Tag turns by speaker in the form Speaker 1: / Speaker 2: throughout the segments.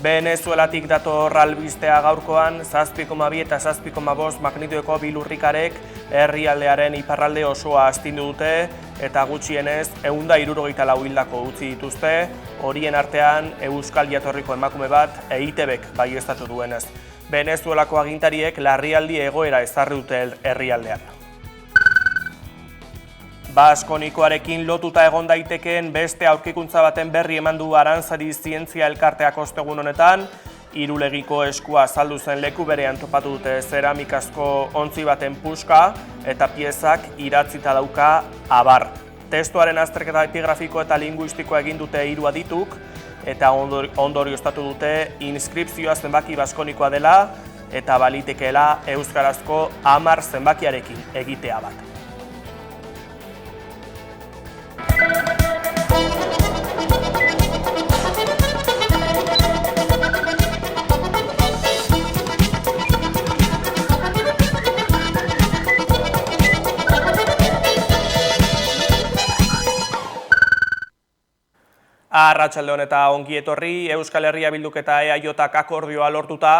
Speaker 1: Venezuelatik dator albistea gaurkoan, 7,2 eta 7,5 magnitudeoko bi lurrikarek herrialdearen iparralde osoa astindu dute eta gutxienez 164 hildako utzi dituzte, horien artean euskal jatorriko emakume bat EITBek baieztatu duenez. Venezuelako agintariek larrialdi egoera ezarri dute herrialdean. Baskonikoarekin lotuta egon daitekeen beste aurkikuntza baten berri eman du Aranzadi Zientzia Elkarteak ostegun honetan, Irulegiko eskua azaldu zen leku berean topatu dute zeramikazko ontzi baten puska eta piezak idatzita dauka abar. Testuaren azterketa epigrafiko eta linguistikoa egin dute 3 adituk eta ondorioztatu dute inskripzioa zenbaki baskonikoa dela eta balitekeela euskarazko 10 zenbakiarekin egitea bat. Arratsalde on eta ongi etorri, Euskal Herria Bilduk eta EAJak akordioa lortuta,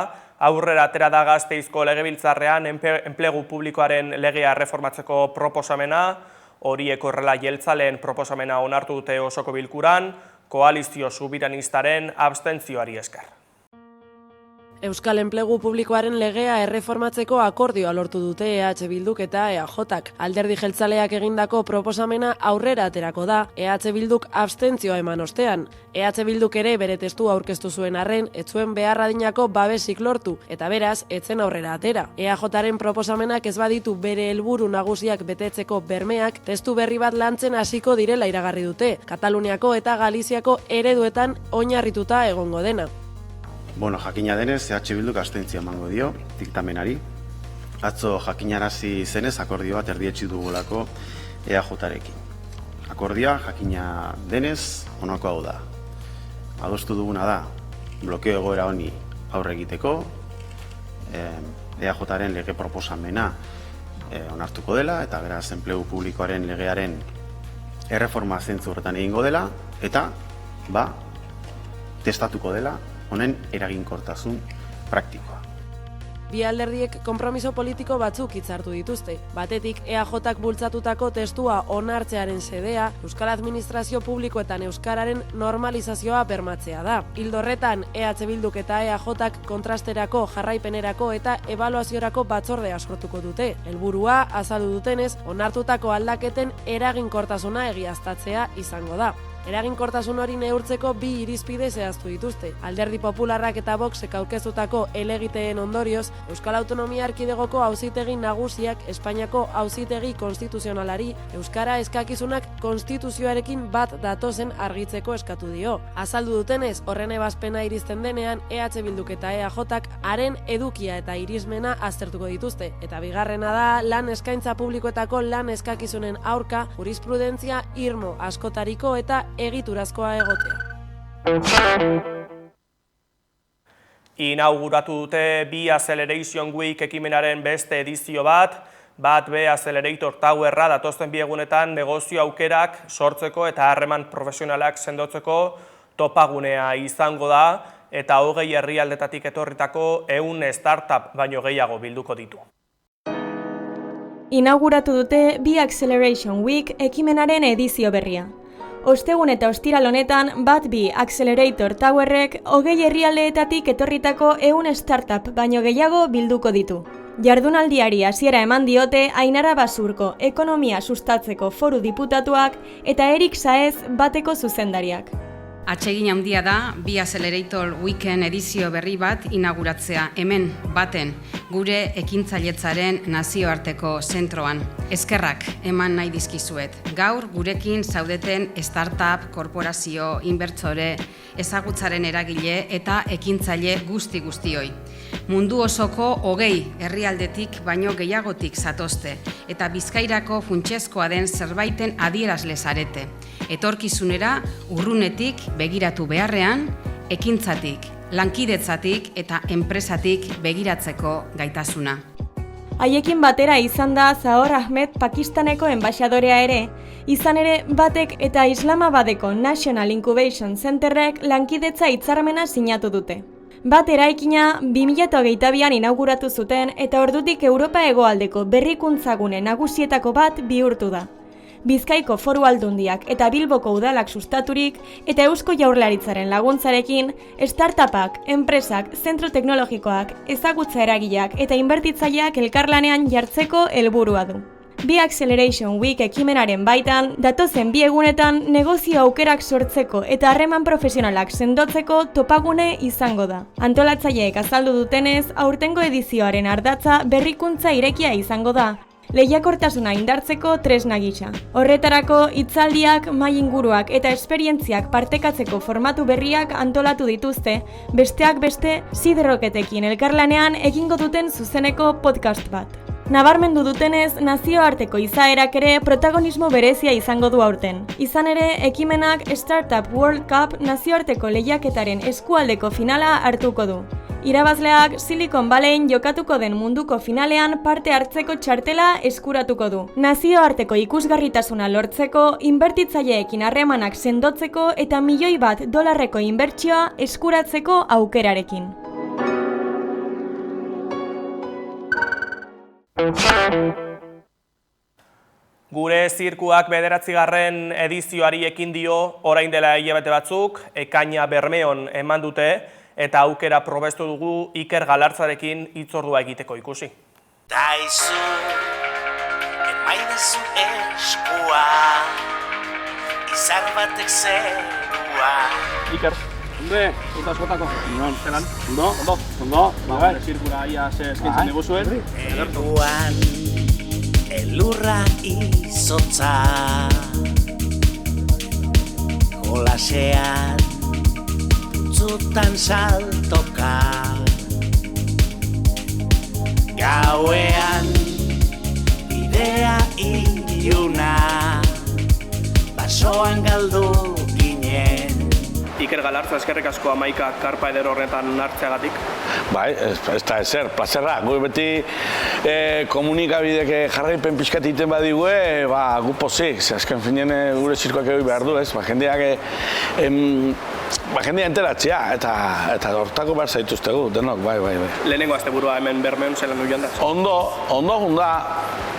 Speaker 1: aurrera atera da Gasteizko Legebiltzarrean enplegu publikoaren legea erreformatzeko proposamena, horiek horrela jeltzaleen proposamena onartu dute osoko bilkuran, koalizio subiranistaren abstentzioari esker.
Speaker 2: Euskal Enplegu Publikoaren legea erreformatzeko akordioa lortu dute EH Bilduk eta EAJak. Alderdi jeltzaleak egindako proposamena aurrera aterako da, EH Bilduk abstentzioa eman ostean. EH Bilduk ere bere testua aurkeztu zuen arren, ez zuen behar adinako babesik lortu, eta beraz, etzen aurrera atera. EAJaren proposamenak ez baditu bere helburu nagusiak betetzeko bermeak, testu berri bat lantzen hasiko direla iragarri dute, Kataluniako eta Galiziako ereduetan oinarrituta egongo dena.
Speaker 3: Jakina denez, EH Bilduk abstentzioa emango dio diktamenari. Atzo jakinarazi zenez akordio bat erdietsi dugulako EAJarekin. Akordioa jakina denez honako hau da. Adostu duguna da blokeo egoera honi aurre egiteko, EAJaren lege proposamena onartuko dela eta beraz enplegu publikoaren legearen erreforma zentzu horretan egingo dela eta testatuko dela honen eraginkortasun praktikoa.
Speaker 2: Bi alderdiek konpromiso politiko batzuk hitzartu dituzte. Batetik, EAJak bultzatutako testua onartzearen xedea, Euskal Administrazio Publikoetan euskararen normalizazioa bermatzea da. Ildo horretan, EH Bilduk eta EAJak kontrasterako, jarraipenerako eta ebaluaziorako batzordea sortuko dute. Helburua, azaldu dutenez, onartutako aldaketen eraginkortasuna egiaztatzea izango da. Eraginkortasun hori neurtzeko 2 irizpide zehaztu dituzte. Alderdi Popularrak eta Voxek aurkeztutako helegiteen ondorioz, Euskal Autonomia Erkidegoko Auzitegi Nagusiak Espainiako Auzitegi Konstituzionalari euskara eskakizunak konstituzioarekin bat datozen argitzeko eskatu dio. Azaldu dutenez, horren ebazpena iristen denean, EH Bilduk eta EAJak haren edukia eta irizmena aztertuko dituzte. Eta bigarrena da, lan eskaintza publikoetako lan eskakizunen aurka, jurisprudentzia irmo askotariko eta egiturazkoa egotea.
Speaker 1: Inauguratu dute Bi Acceleration Week ekimenaren beste edizio bat B Accelerator Towerra datozen 2 egunetan negozio aukerak sortzeko eta harreman profesionalak sendotzeko topagunea izango da eta 20 herrialdetatik etorritako 100 startup baino gehiago bilduko ditu.
Speaker 4: Inauguratu dute Bi Acceleration Week ekimenaren edizio berria. Ostegun eta ostiral honetan Bi Accelerator Towerrek 20 herrialdeetatik etorritako 100 startup baino gehiago bilduko ditu. Jardunaldiari hasiera eman diote Ainara Basurko ekonomia sustatzeko foru diputatuak eta Erik Saez bateko zuzendariak.
Speaker 5: Atsegin handia da Bi Accelerator Weeken edizio berri bat inauguratzea hemen baten gure ekintzailetzaren nazioarteko zentroan. Eskerrak eman nahi dizkizuet. Gaur gurekin zaudeten startup, korporazio, inbertsore, ezagutzaren eragile eta ekintzaile guztioi. Mundu osoko 20 herrialdetik baino gehiagotik zatozte eta Bizkairako funtsezkoa den zerbaiten adierazle zarete. Etorkizunera urrunetik begiratu beharrean, ekintzatik, lankidetzatik eta enpresatik begiratzeko gaitasuna.
Speaker 4: Haiekin batera izan da Zahor Ahmed Pakistaneko enbaxadorea ere, izan ere batek eta Islamabadeko National Incubation Centerrek lankidetza hitzarmena sinatu dute. Bat eraikina 2022an inauguratu zuten eta ordutik Europa hegoaldeko berrikuntzagune nagusietako bat bihurtu da. Bizkaiko Foru Aldundiak eta Bilboko udalak sustaturik eta Eusko Jaurlaritzaren laguntzarekin, startupak, enpresak, zentro teknologikoak, ezagutza eragileak eta inbertitzaileak elkarlanean jartzeko helburua du. Bi Acceleration Week ekimenaren baitan, datozen 2 egunetan negozio aukerak sortzeko eta harreman profesionalak sendotzeko topagune izango da. Antolatzaileek azaldu dutenez, aurtengo edizioaren ardatza berrikuntza irekia izango da, lehiakortasuna indartzeko tresna gisa. Horretarako, hitzaldiak, mahai inguruak eta esperientziak partekatzeko formatu berriak antolatu dituzte, besteak beste Sidroketekin elkarlanean egingo duten zuzeneko podcast bat. Nabarmendu dutenez, nazioarteko izaerak ere protagonismo berezia izango du aurten. Izan ere, ekimenak Startup World Cup nazioarteko lehiaketaren eskualdeko finala hartuko du. Irabazleak Silicon Valleyn jokatuko den munduko finalean parte hartzeko txartela eskuratuko du. Nazioarteko ikusgarritasuna lortzeko, inbertitzaileekin harremanak sendotzeko eta $1.000.000 inbertsioa eskuratzeko aukerarekin.
Speaker 1: Gure zirkuak 9. edizioari ekin dio orain dela hilabete batzuk, ekaina Bermeon eman dute, eta aukera probestu dugu Iker Galartzarekin hitzordua egiteko ikusi.
Speaker 6: Daizu, emaidazu eskua, izar batek zerua.
Speaker 7: Iker, hombre, urta askotako. Non, zelan? Ondo, bai, zirkura ia eskaintzen diguzuen.
Speaker 6: Elguan, elurra izotza, kolasean, putzutan saltoka, gauean, bidea iluna, basoan galdu ginen.
Speaker 1: Iker Galartza, eskerrik asko Hamaika karpa eder horretan hartzeagatik.
Speaker 8: Bai, ez da ezer, plazerra. Gu beti komunikabidek jarraipen pixkat egiten badigue, gu pozik. Azken finean gure zirkoak egin behar du, ez? Jendea enteratzea, eta hortako behar zaituztegu, denok, bai.
Speaker 1: Lehenengo asteburua hemen Bermeon zelan du joan da?
Speaker 8: Ondo gunda,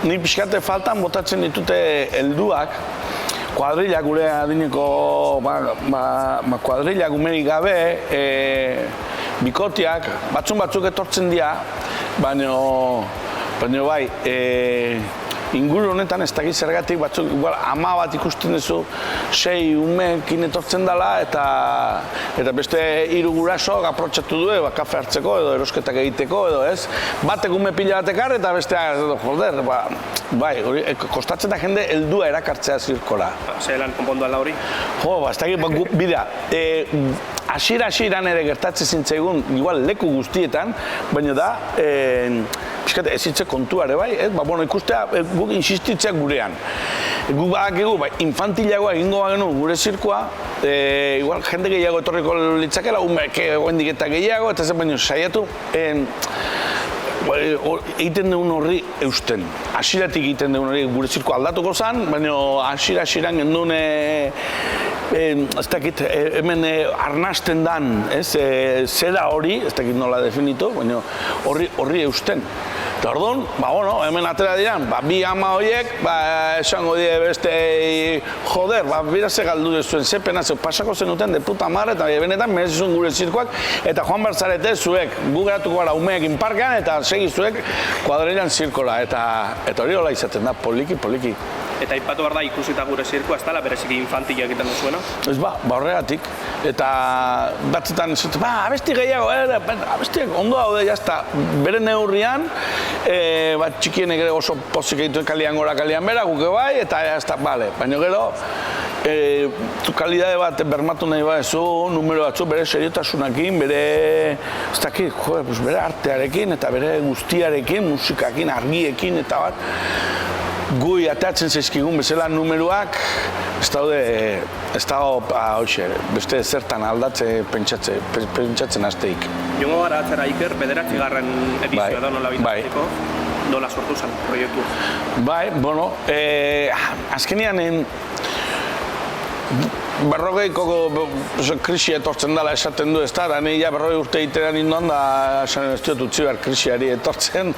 Speaker 8: ni pixkate faltan botatzen ditute helduak, kuadrilla gure adineko kuadrilla gumerik gabe, bikotiak, batzuk etortzen dira, baina bai, inguru honetan ez dakit zergatik batzuk, igual 10 bat ikusten duzu, 6 umeekin etortzen dela, eta beste 3 gurasoak aprotxatu du, kafe hartzeko edo erosketak egiteko edo ez. Batek ume pila batekar eta besteak, joder, bai, kostatzen da jende heldua erakartzea zirkora.
Speaker 1: Zelan, konpondu alda hori?
Speaker 8: Jo, ez dakit, bidea, hasiera-hasieran ere gertatzen zintzaigun, igual leku guztietan, baina da, pixkat ezitze kontuare bai, ikustea guk insistitzeak gurean. Guk badakigu, infantilagoa egingo bagenu gure zirkoa, igual jende gehiago etorriko litzakela, hendik eta gehiago, eta zen baino saiatu, egiten dugun horri eusten. Hasieratik egiten dugun horri gure zirko aldatuko zen, baina hasiera-hasieran gendun, ez dakit, hemen arnasten dan, zera hori, ez dakit nola definitu, baina horri eusten. Eta orduan, hemen atera diran, bi ama horiek, esango die beste, joder, biraze galdu duzuen, ze pena zeu, pasako zenuten de puta madre, eta benetan merezizun gure zirkoak, eta joan berzarete zuek, gu geratuko gara umeekin parkean, eta segi zuek kuadrilan zirkola, eta hori hola izaten da, poliki.
Speaker 1: Eta aipatu behar da ikusita gure zirkoa, ez dela bereziki infantila egiten duzuena?
Speaker 8: Ez horregatik, eta batzetan zute, abesti gehiago, abestiak ondo daude, jazta, bere neurrian, txikienek ere oso pozik egituen kalian gora, kalian bera, guke bai, eta jazta, bale, baina gero, kalidade bat bermatu nahi badezu, numero batzu, bere seriotasunakin, bere, ez dakit, bere artearekin, eta bere guztiarekin, musikakin, argiekin, eta bat, gui ateatzen zaizkigun bezala numeroak, ez dago beste zertan aldatze pentsatzen hasteik.
Speaker 1: Jongo gara atzera Iker, 9. edizioa da nola bitatzeko, nola sortu zen proiektu?
Speaker 8: Bai, azkenean berrogeiko krisi etortzen dela esaten du, ez da, da ni ja 40 urte iteran indoan da esan ez diot utzi behar krisiari etortzen,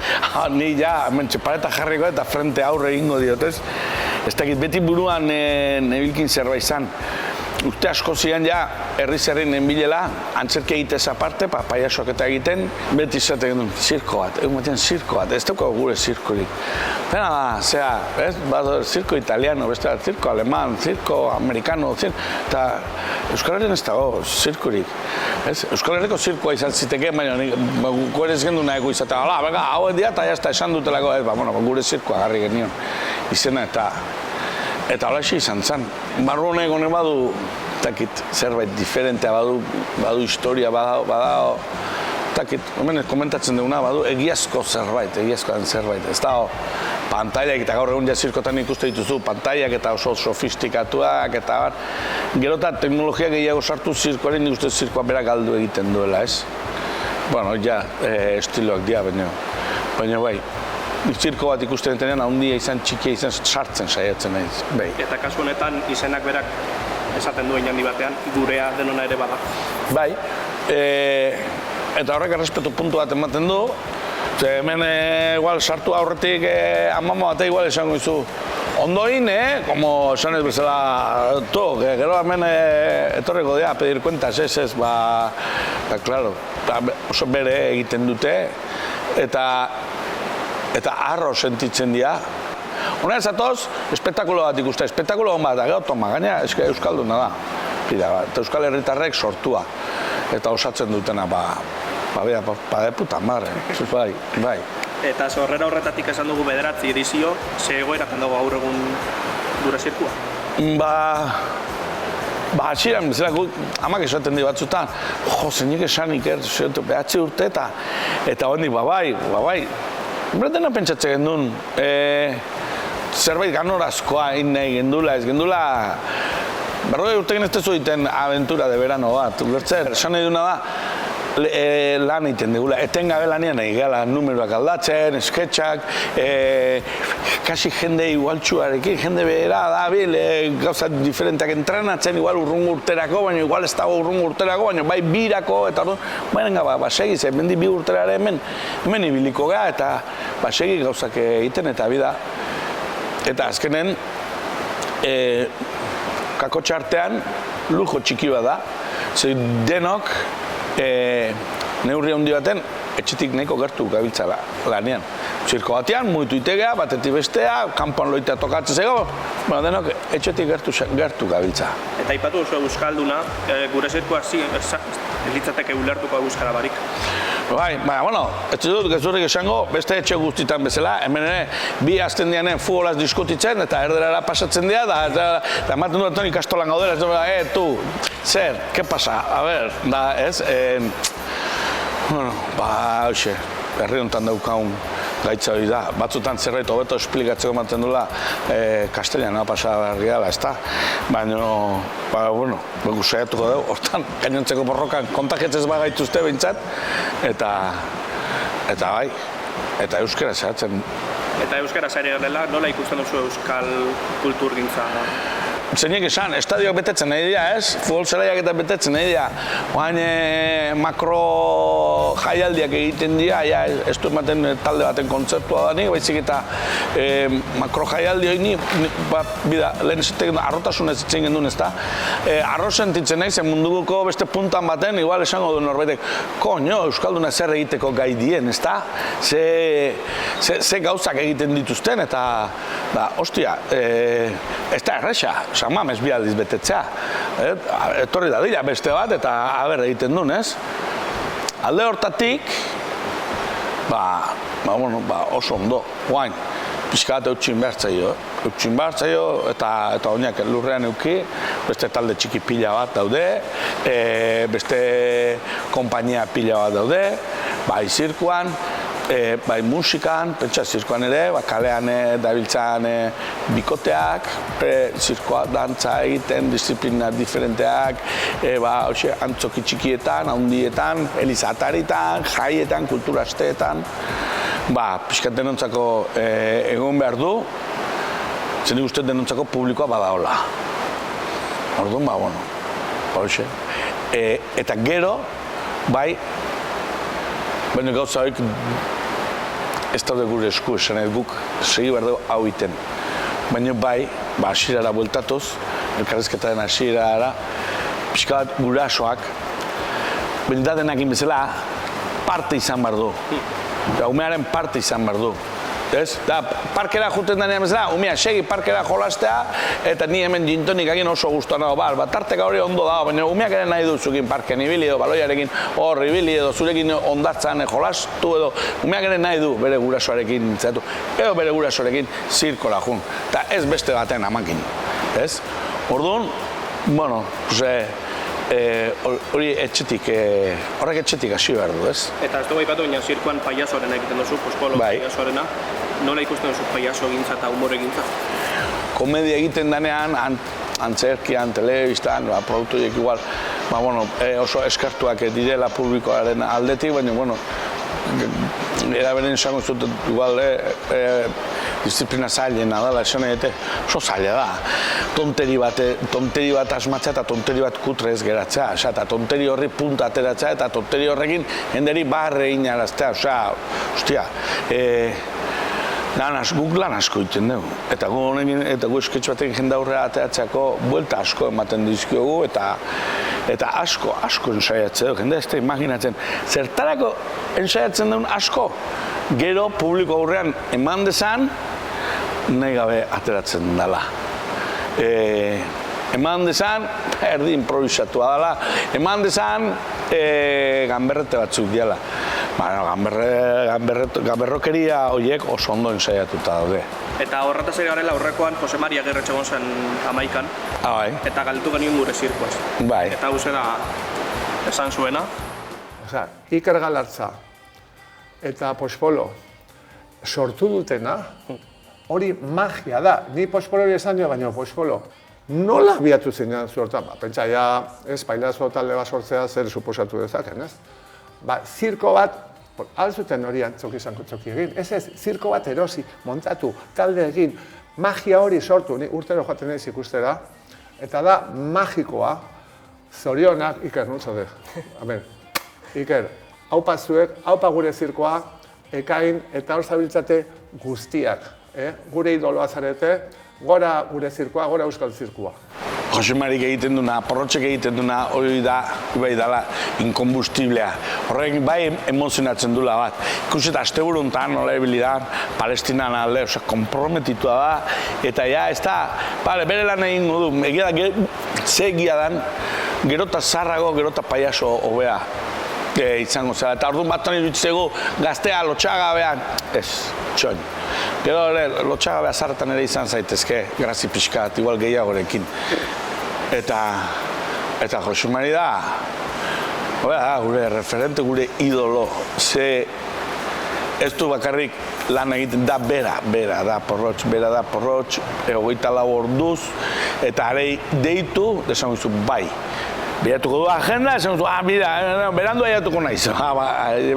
Speaker 8: ni ja mentxepareta jarriko eta frente aurre egingo diot, ez? Ez dakit beti buruan nebilkin zerbait izan. Urte asko zian ja, herri-zerrin enbilela, antzerki egitez aparte, paiasoak eta egiten, beti izaten duen, zirko bat, egun batean zirko bat, ez daukago gure zirkorik. Pena da, zera, ez, bat zirko italiano, beste bat, zirko aleman, zirko amerikano, eta Euskal Herrian ez dago zirkorik. Euskal Herriko zirkoa izan ziteke, baina gure ez gendu nahiko izatea, hala, bega, hau edia eta jazta esan dutelako, gure zirkoa garri genion izena eta holaxe izan zen. Barru honek honek badu, takit, zerbait diferentea badu historia, badu, takit, hemen komentatzen duguna, badu egiazko zerbait, egiazkoan zerbait. Ez da, pantailak eta gaur egun zirkotan ikuste dituzu, pantailak eta oso sofistikatuak eta bar. Gero eta teknologia gehiago sartu zirkoaren, nik uste zirkoa berak galdu egiten duela, ez? Bueno, ja, estiloak dira, baina bai. Zirko bat ikusten denean, handia izan, txikia izan, sartzen saiatzen naiz. Bai.
Speaker 1: Eta kasu honetan, izenak berak esaten duen handi batean, gurea denona ere bada.
Speaker 8: Bai, eta horrek errespetu puntu bat ematen du, hemen igual sartu aurretik amama bate igual esango izu. Ondoin, como esan ez bezala, gero hemen etorreko dira, pedir cuentas, ez, claro, oso bere egiten dute, eta harro sentitzen dira. Hona zatoz, espektakulo bat ikuste, espektakulo hon bat, gero toma, gaina euskalduna da. Eta Euskal Herritarrek sortua, eta osatzen dutena, de puta madre, bai.
Speaker 1: Eta sorrera horretatik esan dugu 9 edizio, ze egoeratzen dago gaur egun gure zirkua?
Speaker 8: Hasieran, amak esaten di batzutan, zeinik esanik, 9 urte eta hondik, bai. Bretena pentsatzen gendun, zerbait ganorazkoa nahi gendula, ez gendula, 40 urtekin ez tezu egiten aventura de verano bat, ulertzen, esan nahi duna da, lan egiten dugula, etengabe lanian nahi gala, numeroak aldatzen, sketchak, kasi jende igualtxuarekin, jende behera da, gauza diferenteak entrenatzen, igual urrungo urterako, baina igual ez dago urrungo urterako, baina bai birako, eta baina segiz, mendi 2 urterare hemen ibiliko ga, eta segi gauzak egiten eta bida. Eta azkenen, kakotxa artean, lujo txiki bat da, ze denok, neurri handi baten, etxetik nahiko gertu gabiltza lanean. Zirko batean, mugitu itegea, batetik bestea, kanpoan loitea tokatzen zego, denok etxetik gertu gabiltza.
Speaker 1: Eta aipatu oso euskalduna, gure zirkoa litzateke ulertuko euskara barik.
Speaker 8: Bai, bueno, ez dut gezurrik esango, beste etxe guztitan bezala, hemen ere, bi azten dianen futbolaz diskutitzen, eta erderara pasatzen dira, eta ematen dut Toni Kastolan gaudela, tu, zer, ke pasa, a ber, da, ez, bueno, hoxe, herri honetan daukagun gaitza hori da, batzutan zerbait hobeto esplikatzeko ematen dula castellana pasa berriala, ez da, baina, bueno, begu saiatuko dugu, hortan, gainontzeko borrokan kontaketzez bagaituzte behintzat, eta bai, eta euskara zehatzen.
Speaker 1: Eta euskara zaire dela, nola ikusten duzu euskal kulturgintza?
Speaker 8: Zeinek esan, estadioak betetzen nahi dira, ez? Futbol zelaiak eta betetzen nahi dira. Oain makro jaialdiak egiten dira, ez du ematen talde baten kontzeptua da nik, baizik eta makro jaialdi hori lehen esaten arrotasun ez zitzen gendun, ez da? Arro sentitzen nahi, zen munduko beste puntan baten, igual esango du norbaitek, koño, euskalduna zer egiteko gai dien, ez da? Ze gauzak egiten dituzten, eta, ostia, ez da erresa. Samamez bi aldiz betetzea. Etorri da dira beste bat eta haber egiten duen, ez? Alde hortatik, oso ondo, guain, pixka bat eutxin behartzaio. Eutxin behartzaio eta oinak lurrean euki, beste talde txiki pila bat daude, beste konpainia pila bat daude, bai zirkuan, bai musikan, pentsa zirkoan ere, kalean dabiltzan bikoteak, zirkoa dantza egiten, disiplina diferenteak, antzoki txikietan, handietan, elizataritan, jaietan, kulturasteetan, pixkat denontzako egon behar du, zen uste denontzako publikoa badaola. Orduan, bueno, hoxe. Eta gero, bai, baina gauza horiek ez daude gure esku esan guk segi behar dugu hau iten. Baina bai, hasierara bueltatuz, elkarrizketaren hasierara, pixka bat gurasoak, baina da denakin bezala, parte izan behar du. Umearen parte izan behar du. Da, parkera juten denean bezala, umea segi parkera jolastea, eta ni hemen gintonik egin oso guztuan dago, bat tarteka hori ondo dago, baina umeak ere nahi duzukin parkean ibili edo, baloiarekin hor ibili edo, zurekin ondatzan jolastu edo, umeak ere nahi du bere gurasoarekin zatu, edo bere gurasoarekin zirkola jun, eta ez beste baten amakin, ez? Orduan, bueno, hori etxetik, horrek etxetik hasi behar du, ez?
Speaker 7: Eta ez dugu aipatu, baina zirkoan paiazoarena egiten duzu, pospolo paiazoarena. Nola ikusten duzu paiazo gintza eta humore gintza?
Speaker 8: Komedia egiten danean, antzerkian, telebistan, produktuiek igual, oso eskartuak direla publikoaren aldetik, baina, eraberen esango zut, igual, disiplina zailena dela, esan egite, oso zaila da. Tonteri bat asmatzea eta tonteri bat kutrez geratzea, eta tonteri horri punta ateratzea eta tonteri horrekin jenderi barre inaraztea, ostia, guk lan asko egiten dugu. Eta gu honekin, eta gu esketx batekin jende aurrera ateratzeako buelta asko ematen dizkiogu eta asko ensaiatzen dugu. Jende ez da imaginatzen, zertarako ensaiatzen dugun asko. Gero publiko aurrean eman dezan, nahi gabe ateratzen dela. Eman dezan, erdi improvisatua dela, eman dezan, ganberrete batzuk diala. Ganberrokeria horiek oso ondo ensaiatuta daude.
Speaker 7: Eta horretaz ere garela aurrekoan Jose Maria Gerretxe egon zen Jamaikan. Eta galdetu genuen gure zirkoaz. Eta hau zera esan zuena.
Speaker 9: Iker Galartza eta Pospolo sortu dutena, hori magia da. Ni Pospolo hori esan dio, baina Pospolo nola biatu zinean zuertan? Pentsa, ez pailazo talde bat sortzea zer suposatu dezaken, ez? Zirko bat, alzuten hori antzoki egin, ez, zirko bat erosi, montatu, talde egin, magia hori sortu, ni urtero joaten ez ikustera, eta da magikoa, zorionak, Iker, nuntzode, amen, Iker, haupa zuek, haupa gure zirkoa, ekain eta hor zabiltzate guztiak, gure idoloa zarete, gora gure zirkoa, gora euskal zirkoa.
Speaker 8: Jose Marik egiten duna, Porrotxek egiten duna, hori da, bai dala, inkombustiblea. Horrek bai emozionatzen dula bat. Ikuset, asteburu honetan, nola ebili da, Palestinan alde, komprometitua da, eta ez da, bere lan egin du, egia da, ze egia dan, gerota zarrago, gerota paiaso hobea izango zela. Eta orduan bat iruditzegu gaztea lotxagabean, ez, txoin. Gero lotxagabea zarretan ere izan zaitezke, grazi pixkat, igual gehiagorekin. Eta Jose Mari da, gure referente, gure idolo. Ze ez du bakarrik lan egiten da bera da Porrotx, 24 orduz, eta arei deitu, desan guzu, bai. Beratuko du agenda, esan duzu, mira, berandu aiatuko naiz.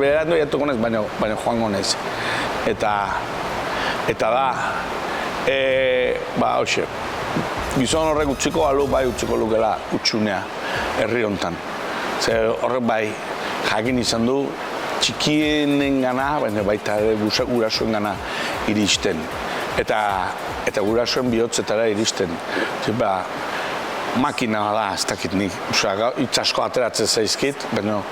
Speaker 8: Berandu aiatuko naiz, baina joango naiz. Eta da, hoxe, gizon horrek utziko alu, bai utziko lukela utxunea herri honetan. Horrek bai jakin izan du, txikienen gana, baina baita ere gurasoen gana iristen. Eta gurasoen bihotzetara iristen. Makina da, ez dakit nik, hitz asko ateratzen zaizkit, baina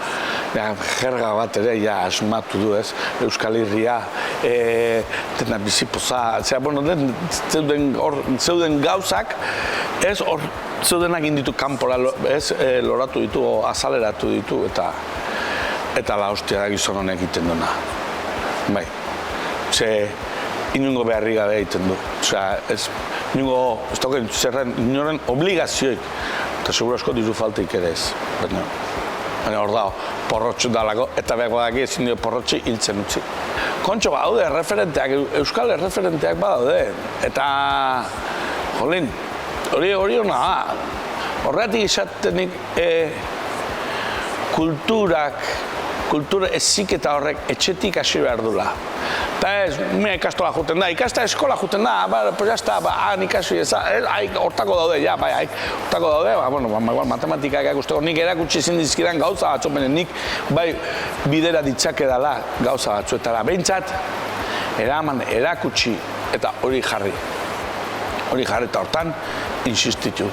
Speaker 8: jerga bat ere asmatu du ez, Euskal Herria, dena bizipoza, zeuden gauzak, ez hor zeudenak inditu kanpora, ez loratu ditu, azaleratu ditu, eta la hostia da gizon honek egiten duena. Bai, inungo beharri gabe egiten du. Inungo, ez dauken zerren, inoren obligazioik. Eta seguro asko diru faltik ere ez. Baina hor dago, Porrotx dalako, eta behar badaki ezin dio Porrotxi hiltzen utzi. Kontxo badaude, referenteak, euskal referenteak badaude. Eta, jolin, hori hona da. Horregatik izatenik kulturak kultur heziketa horrek etxetik hasi behar dula. Eta ez, ume ikastola juten da, ikasta eskola juten da, pues jazta, han ikasi ez, hortako daude, ja, bai, hortako daude, igual matematika ikusteko, nik erakutsi ezin dizkidan gauza batzu, nik bai bidera ditzake dela gauza batzuetara. Behintzat, erakutsi eta hori jarri. Hori jarri eta hortan, insistitu.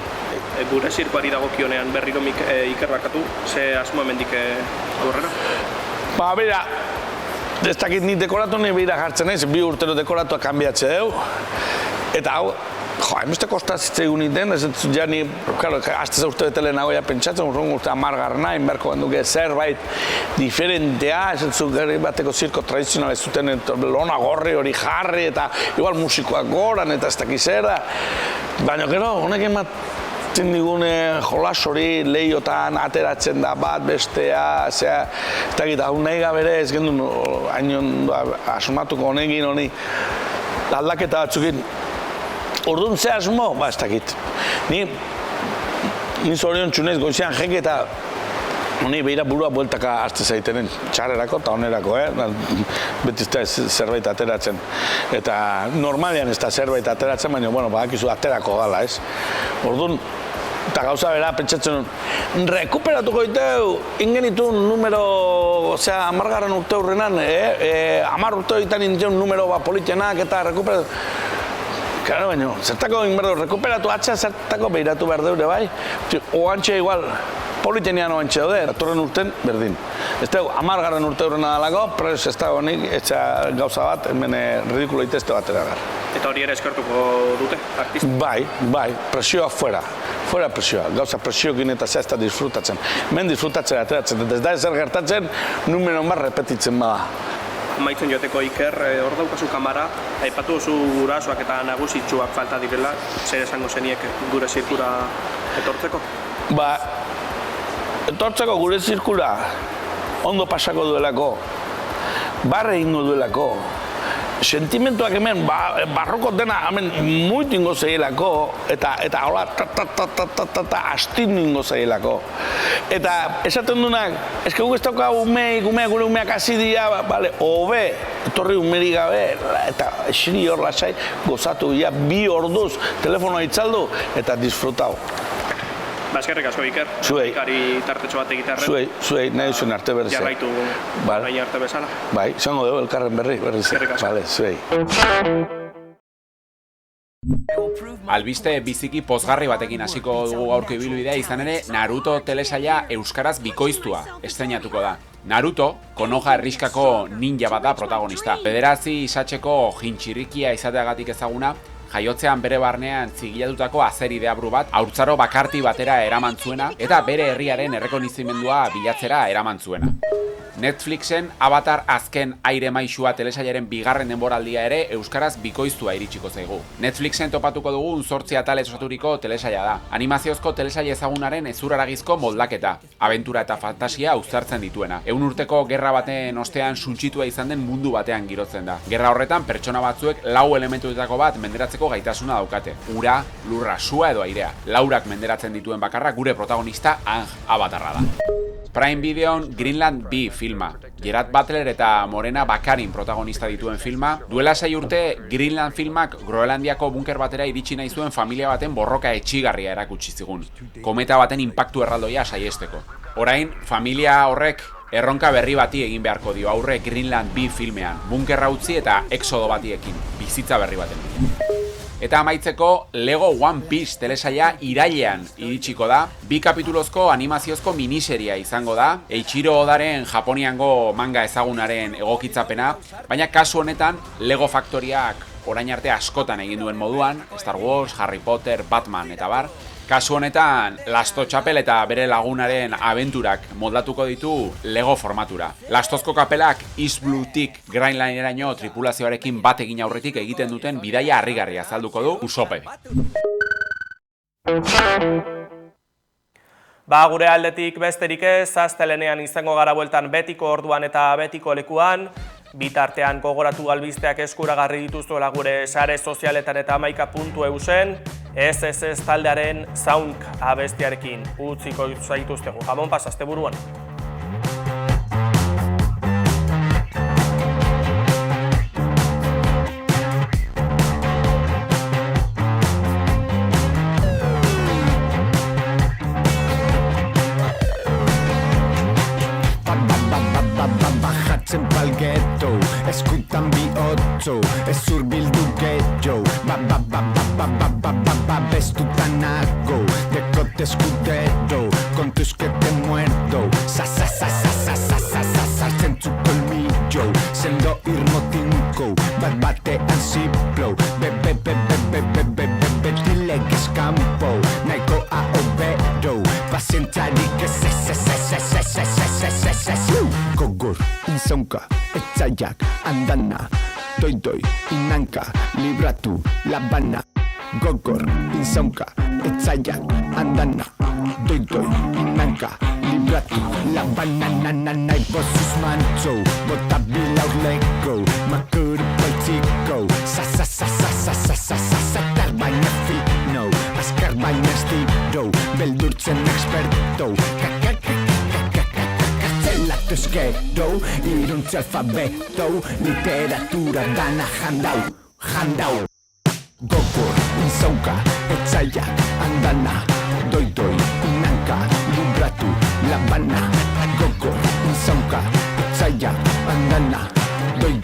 Speaker 7: Gure zirkoari dagokionean berriro Iker Barkatu, ze asmo hemendik aurrera?
Speaker 8: Bera, ez dakit nik dekoratu nahi behira jartzen naiz, 2 urtero dekoratuak kanbiatze dugu. Eta hau, hainbeste kostatzitze egun iten, ez ja ni, aztez urte betele nagoia pentsatzen, urte 10 inberko genduke zerbait diferentea, ez zu gari bateko zirko tradizional ez zuten lona gorri hori jarri eta igual musikoak goran eta ez dakiz zer da. Baina gero, honek ematen digune jolas hori lehiotan ateratzen da bat bestea, ez dakit, hau nahi gabere ez gendun hain asmatuko honekin honi aldaketa batzukin. Orduan ze asmo? Ez dakit. Ni zorion txunez goizean jeke eta honi behira burua bueltaka azte zaitenen txarrerako eta onerako, beti ez da zerbait ateratzen. Eta normalean ez da zerbait ateratzen, baina, badakizu aterako gala, ez? Orduan, eta gauza bera, pentsatzen rekuperatuko diteu, ingenitu numero, osea, 10 urte hurrenan, 10 urte horietan indien numero politenak eta rekuperatu. Claro, baina, zertako inberdo, rekuperatu atxa, zertako behiratu behar deure, bai? Oantxe igual, politenean oantxe daude, atorren urten, berdin. Ez dugu, 10 urte horrena dalako, prez ez da honik, etxa gauza bat, hemen ridikulo itezte bat eragar.
Speaker 7: Eta hori ere eskertuko dute, artista?
Speaker 8: Bai, presioa fuera presioa, gauza presioekin eta zehazta disfrutatzen. Men disfrutatzen ateratzen, eta ez da ezer gertatzen, numeron bat repetitzen bada.
Speaker 7: Maitzen joateko Iker, hor daukazu kamara, aipatu oso gurasoak eta nagusitsuak falta direla, zer esango zeniek gure zirkura etortzeko?
Speaker 8: Etortzeko gure zirkura ondo pasako duelako, barre ingo duelako, sentimentuak hemen barroko dena hemen muito ingo zeielako eta hola astin ingo zeielako. Eta esaten duenak, eske guk ez dauka gure umeak hasi dira, hobe, etorri umeri gabe, eta esiri hor lasai gozatu dira 2 orduz telefonoa itzaldu eta disfrutau.
Speaker 7: Eskerrik asko, Iker.
Speaker 8: Zuei.
Speaker 7: Ikari tartetxo bat egitarren.
Speaker 8: Zuei, nahi zuen arte berriz.
Speaker 7: Jarraitu baina arte bezala.
Speaker 8: Bai, izango dugu elkarren berriz.
Speaker 7: Eskerrik asko.
Speaker 8: Bale, zuei.
Speaker 10: Albiste biziki pozgarri batekin hasiko dugu gaurko ibilbidea, izan ere Naruto telesaila euskaraz bikoiztua estreinatuko da. Naruto, Konoha herrixkako ninja bat da protagonista. Bederatzi isatzeko jintxirrikia izateagatik ezaguna, jaiotzean bere barnean zigilatutako azeridea bru bat haurtzaro bakarti batera eraman zuena eta bere herriaren errekonizimendua bilatzera eraman zuena. Netflixen Avatar azken aire maixua telesailaren 2. denboraldia ere euskaraz bikoiztua iritsiko zaigu. Netflixen topatuko dugun 8 atalez osaturiko telesaila da. Animaziozko telesaila ezagunaren ezurraragizko moldaketa, abentura eta fantasia uztartzen dituena. 100 urteko gerra baten ostean suntsitua izan den mundu batean girotzen da. Gerra horretan pertsona batzuek 4 elementuetako bat menderatzeko gaitasuna daukate. Ura, lurra, sua edo airea. 4ak menderatzen dituen bakarra gure protagonista Aang Avatarra da. Prime Videon Greenland B filma. Gerard Butler eta Morena Bakarin protagonista dituen filma. Duela 6 urte Greenland filmak Groenlandiako bunker batera iritsi nahi zuen familia baten borroka etxigarria erakutsi zigun. Kometa baten inpaktu erraldoia saiesteko. Orain, familia horrek erronka berri bati egin beharko dio aurre Greenland B filmean. Bunkerra utzi eta exodo batiekin. Bizitza berri baten. Eta amaitzeko Lego One Piece telesaila irailean iritsiko da. 2 kapitulozko animaziozko miniseria izango da. Eiichiro Odaren Japoniango manga ezagunaren egokitzapena, baina kasu honetan Lego Factoriak orain arte askotan egin duen moduan, Star Wars, Harry Potter, Batman eta bar. Kasu honetan, Lasto Txapel eta bere lagunaren abenturak moldatuko ditu Lego formatura. Lastozko kapelak East Bluetik Greenlanderaino tripulazioarekin bat egin aurretik egiten duten bidaia harrigarria azalduko du Usope.
Speaker 1: Gure aldetik besterik ez, astelenean izango gara bueltan betiko orduan eta betiko lekuan. Bitartean gogoratu albisteak eskuragarri dituzuela gure sare sozialetan eta hamaika.eusen, SSS taldearen Sound abestiarekin utziko zaituztegu. Jamon pas, asteburuan.
Speaker 11: eskutan bihotzo, ez urbildu gehiago, bestutan nago, dekote eskudero, kontuz que te muerdo, sartzen zu kolmillo, sendo irmo tinko, batean ziplo, betilegez kampo, nahikoa obero, pazientzarik ez. Gogor, inzaunka, etzaiak, andana, doi, inanka, libratu, labana. Gogor, inzaunka, etzaiak, andana, doi, inanka, libratu, labana. Nahi bozuz mantzo, bota bilaur lego, makuru poltziko, zatar baina fino, azkar baina estiro, beldurtzen experto, Eskero, iruntze alfabeto, literatura dana jandau. Gogor, inzaunka, etzaiak, andana, doi, inanka, libratu, labana. Gogor, inzaunka, etzaiak, andana, doi,